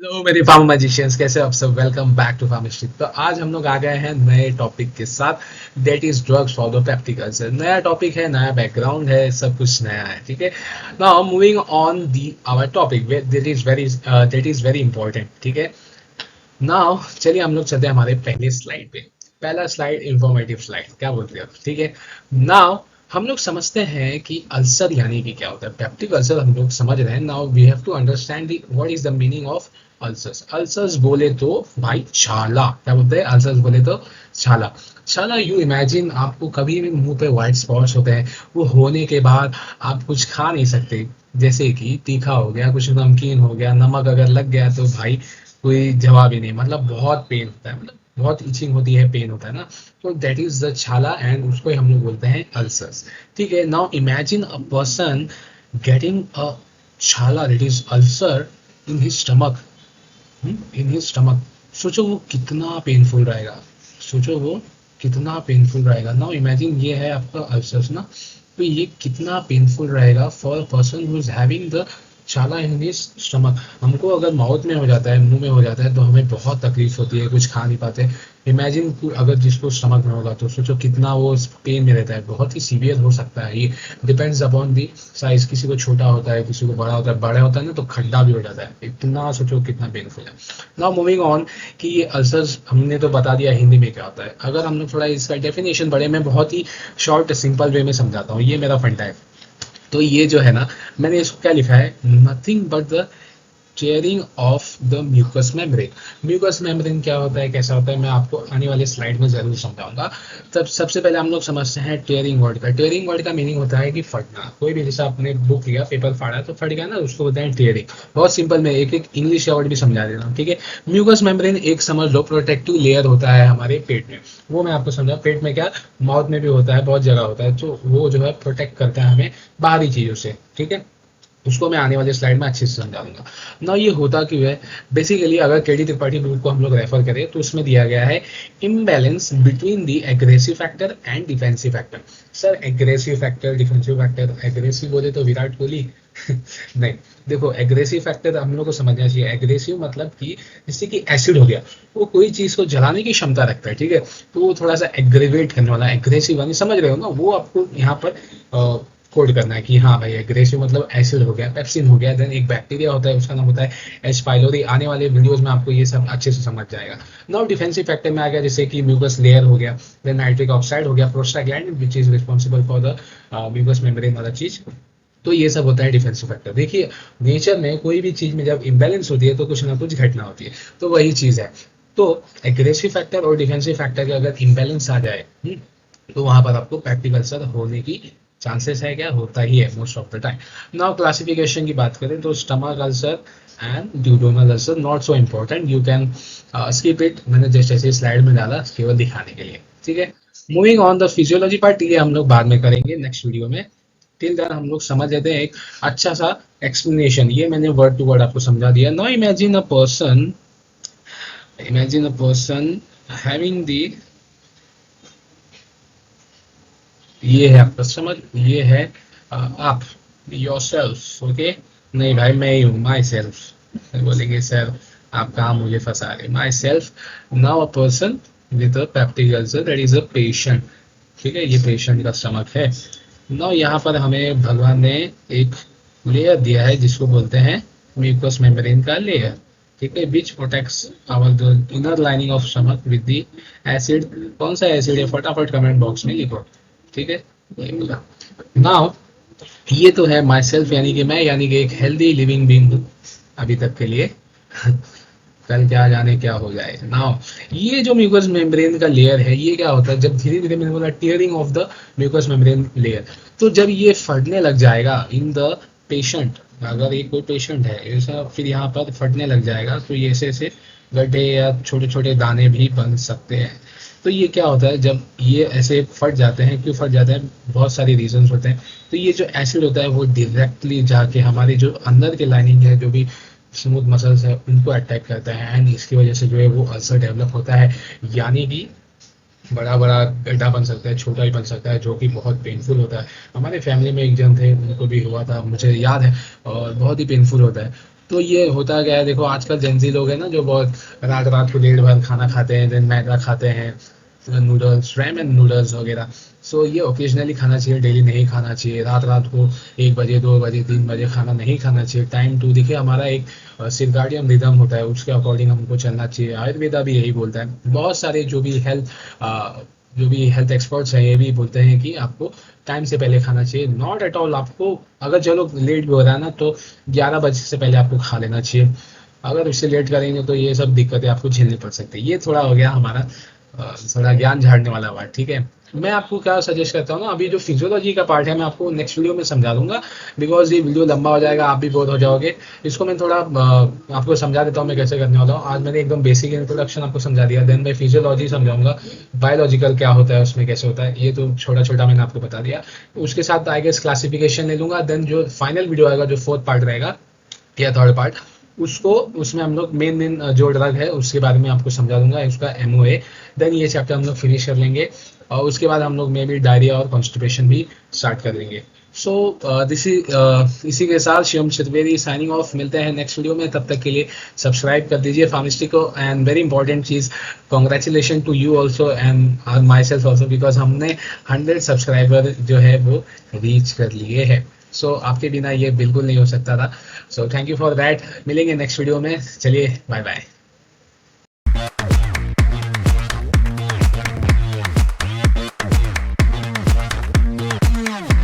Hello मेरे pharma magicians, कैसे हो आप सब। Welcome back to Pharmestic. तो आज हम लोग आ गए हैं नए टॉपिक के साथ, that is drugs for the पेप्टिकल्स। नया टॉपिक है, नया बैकग्राउंड है, सब कुछ नया है। ठीक है, now moving on the our topic that is very important. ठीक है, नाउ चलिए हम लोग चलते हैं हमारे पहले स्लाइड पे। पहला स्लाइड इंफॉर्मेटिव स्लाइड, क्या बोलते हैं आप? ठीक है, नाउ हम लोग समझते हैं कि अल्सर यानी कि क्या होता है। पेप्टिक अल्सर हम लोग समझ रहे हैं। Now we have to understand the what is the meaning of ulcers. Ulcers बोले तो भाई छाला, क्या बोलते हैं? अल्सर्स बोले तो छाला। छाला, यू इमेजिन, आपको कभी भी मुंह पे व्हाइट स्पॉट्स होते हैं, वो होने के बाद आप कुछ खा नहीं सकते। जैसे कि तीखा हो गया, कुछ नमकीन हो गया, नमक अगर लग गया तो भाई कोई जवाब ही नहीं। मतलब बहुत पेन होता है, मतलब बहुत इचिंग होती है, पेन होता है ना। तो that is the chhala and उसको ही हम लोग बोलते हैं अल्सर्स। ठीक है, now imagine a person getting a chhala, that is ulcer, in his stomach. In his stomach, सोचो वो कितना पेनफुल रहेगा। सोचो वो कितना पेनफुल रहेगा। नाउ इमेजिन ये है आपका अल्सर्स ना, तो ये कितना पेनफुल रहेगा for person who is having the छाला इन दिस स्टमक। हमको अगर माउथ में हो जाता है, मुंह में हो जाता है, तो हमें बहुत तकलीफ होती है, कुछ खा नहीं पाते। इमेजिन अगर जिसको स्टमक में होगा तो सोचो कितना वो पेन में रहता है। बहुत ही सीवियर हो सकता है ये, डिपेंड्स अपॉन दी साइज। किसी को छोटा होता है, किसी को बड़ा होता है। बड़ा होता है ना तो खड्डा भी हो जाता है। इतना सोचो कितना पेनफुल है। नाउ मूविंग ऑन, कि ये अल्सर्स हमने तो बता दिया हिंदी में क्या होता है। अगर हम लोग थोड़ा इसका डेफिनेशन बढ़े, मैं बहुत ही शॉर्ट सिंपल वे में समझाता हूँ, ये मेरा फंडा है। तो ये जो है ना, मैंने इसको क्या लिखा है, nothing but the tearing of the mucous membrane. Mucous membrane क्या होता है, कैसा होता है, मैं आपको आने वाले स्लाइड में जरूर समझाऊंगा। तब सबसे पहले हम लोग समझते हैं टेयरिंग वर्ड का। टेयरिंग वर्ड का मीनिंग होता है कि फटना। कोई भी, जैसे आपने बुक लिया, पेपर फाड़ा तो फट गया ना, उसको बोलते हैं टेयरिंग। बहुत सिंपल, मैं एक एक इंग्लिश वर्ड भी समझा देता हूँ। ठीक है, म्यूकस मेम्ब्रेन एक समझ लो प्रोटेक्टिव लेयर होता है हमारे पेट में। वो मैं आपको समझा, पेट में क्या, माउथ में भी होता है, बहुत जगह होता है। तो वो जो है प्रोटेक्ट करता है हमें बाहरी चीजों से। ठीक है, उसको मैं आने वाले स्लाइड में अच्छे से समझाऊंगा ना। ये होता क्यों है, बेसिकली अगर केडी त्रिपाठी बुक को हम लोग रेफर करें तो उसमें दिया गया है imbalance between the aggressive factor and defensive factor. Sir aggressive factor, defensive factor, aggressive बोले तो विराट कोहली नहीं। देखो, एग्रेसिव फैक्टर हम लोग को समझना चाहिए। एग्रेसिव मतलब कि जैसे कि एसिड हो गया, वो कोई चीज को जलाने की क्षमता रखता है। ठीक है, तो वो थोड़ा सा एग्रेवेट करने वाला, एग्रेसिव यानी समझ रहे हो ना, वो आपको यहाँ पर कोड करना है कि हाँ भाई एग्रेसिव मतलब एसिड हो गया, पेप्सिन हो गया। देन एक बैक्टीरिया होता है, उसका नाम होता है एच पाइलोरी। आने वाले वीडियोस में आपको ये सब अच्छे से समझ जाएगा। नाउ डिफेंसिव फैक्टर में आ गया, जैसे कि म्यूकस लेयर हो गया, देन नाइट्रिक ऑक्साइड हो गया, prostaglandin which is responsible for the mucous membrane वाला चीज। तो ये सब होता है डिफेंसिव फैक्टर। देखिए, नेचर में कोई भी चीज में जब इम्बेलेंस होती है तो कुछ ना कुछ घटना होती है, तो वही चीज है। तो एग्रेसिव फैक्टर और डिफेंसिव फैक्टर का अगर इम्बेलेंस आ जाए, तो वहां पर आपको प्रैक्टिकल अल्सर होने की चांसेस है, क्या होता ही है most of the time. Now classification की बात करें तो stomach ulcer and duodenal ulcer not so important, you can skip it. मैंने जस्ट ऐसे स्लाइड में डाला केवल दिखाने के लिए। ठीक है, moving on the physiology part, ये हम लोग बाद में करेंगे नेक्स्ट वीडियो में। टिल देन हम लोग समझ लेते हैं एक अच्छा सा एक्सप्लेनेशन। ये मैंने वर्ड टू वर्ड आपको समझा दिया। Now imagine a person having the, ये है आपका समझ, ये है आप, योर सेल्फ। ओके, नहीं भाई मैं ही हूँ, माई सेल्फ बोलेंगे सर, आप कहाँ मुझे फंसा रहे। My self, now a person with a peptic ulcer, that is a patient. ठीक है, ये पेशेंट का स्टमक है। नाउ यहाँ पर हमें भगवान ने एक लेयर दिया है जिसको बोलते हैं म्यूकस मेम्ब्रेन का लेयर। ठीक है, which protects our the inner lining of stomach with the acid. कौन सा एसिड है, फटाफट कमेंट बॉक्स में लिखो। ठीक है, ये मिला। नाउ ये तो है माई सेल्फ, यानी कि मैं, यानी कि एक हेल्दी लिविंग बींग हूँ अभी तक के लिए कल क्या जाने क्या हो जाए। नाउ ये जो म्यूकस मेम्ब्रेन का लेयर है, ये क्या होता है, जब धीरे धीरे मैंने बोला tearing of the mucous membrane layer, तो जब ये फटने लग जाएगा इन द पेशेंट, अगर ये कोई पेशेंट है ऐसा, फिर यहाँ पर फटने लग जाएगा, तो ये ऐसे ऐसे गड्ढे या छोटे छोटे दाने भी बन सकते हैं। तो ये क्या होता है, जब ये ऐसे फट जाते हैं, क्यों फट जाते हैं, बहुत सारे रीजंस होते हैं। तो ये जो एसिड होता है वो डायरेक्टली जाके हमारे जो अंदर के लाइनिंग है, जो भी स्मूथ मसल्स है, उनको अटैक करता है, एंड इसकी वजह से जो है वो अल्सर डेवलप होता है। यानी कि बड़ा बड़ा गड्ढा बन सकता है, छोटा भी बन सकता है, जो कि बहुत पेनफुल होता है। हमारे फैमिली में एक जन थे, उनको भी हुआ था, मुझे याद है, और बहुत ही पेनफुल होता है। तो ये होता क्या है, देखो आजकल जेंजी लोग हैं ना जो बहुत रात रात को लेट भर खाना खाते हैं, दिन मैदा खाते हैं, नूडल्स, रैमेन नूडल्स वगैरह। सो ये ओकेजनली खाना चाहिए, डेली नहीं खाना चाहिए। रात रात को 1 बजे 2 बजे 3 बजे खाना नहीं खाना चाहिए। टाइम टू देखिए हमारा एक सिरकाडियन रिदम होता है, उसके अकॉर्डिंग हमको चलना चाहिए। आयुर्वेदा भी यही बोलता है, बहुत सारे जो भी हेल्थ एक्सपर्ट्स हैं ये भी बोलते हैं कि आपको टाइम से पहले खाना चाहिए। नॉट एट ऑल, आपको अगर चलो लेट भी हो रहा है ना तो 11 बजे से पहले आपको खा लेना चाहिए। अगर उससे लेट करेंगे तो ये सब दिक्कतें आपको झेलनी पड़ सकती है। ये थोड़ा हो गया हमारा थोड़ा ज्ञान झाड़ने वाला बात, ठीक है। मैं आपको क्या सजेस्ट करता हूँ ना, अभी जो फिजियोलॉजी का पार्ट है मैं आपको नेक्स्ट वीडियो में समझा दूंगा, बिकॉज ये वीडियो लंबा हो जाएगा, आप भी बोर हो जाओगे। इसको मैं थोड़ा आपको समझा देता हूँ मैं कैसे करने वाला हूँ। आज मैंने एकदम बेसिक इंट्रोडक्शन आपको समझा दिया, देन मैं फिजियोलॉजी समझाऊंगा, बायोलॉजिकल क्या होता है उसमें कैसे होता है, ये तो छोटा छोटा मैंने आपको बता दिया। उसके साथ आई गेस क्लासिफिकेशन ले लूंगा, देन जो फाइनल वीडियो आएगा, जो फोर्थ पार्ट रहेगा या थर्ड पार्ट, उसको उसमें हम लोग मेन मेन जो ड्रग है उसके बारे में आपको समझा दूंगा, उसका एमओए। देन ये चैप्टर हम लोग फिनिश कर लेंगे और उसके बाद हम लोग मे भी डायरिया और कॉन्स्टिपेशन भी स्टार्ट कर देंगे। सो इसी के साथ शिवम चतुर्वेदी साइनिंग ऑफ, मिलते हैं नेक्स्ट वीडियो में। तब तक के लिए सब्सक्राइब कर दीजिए फार्मेस्टी को, एंड वेरी इंपॉर्टेंट चीज़, congratulation to you also and myself also, because हमने 100 सब्सक्राइबर जो है वो रीच कर लिए हैं। सो आपके बिना ये बिल्कुल नहीं हो सकता था। So thank you for that. मिलेंगे नेक्स्ट वीडियो में, चलिए बाय बाय।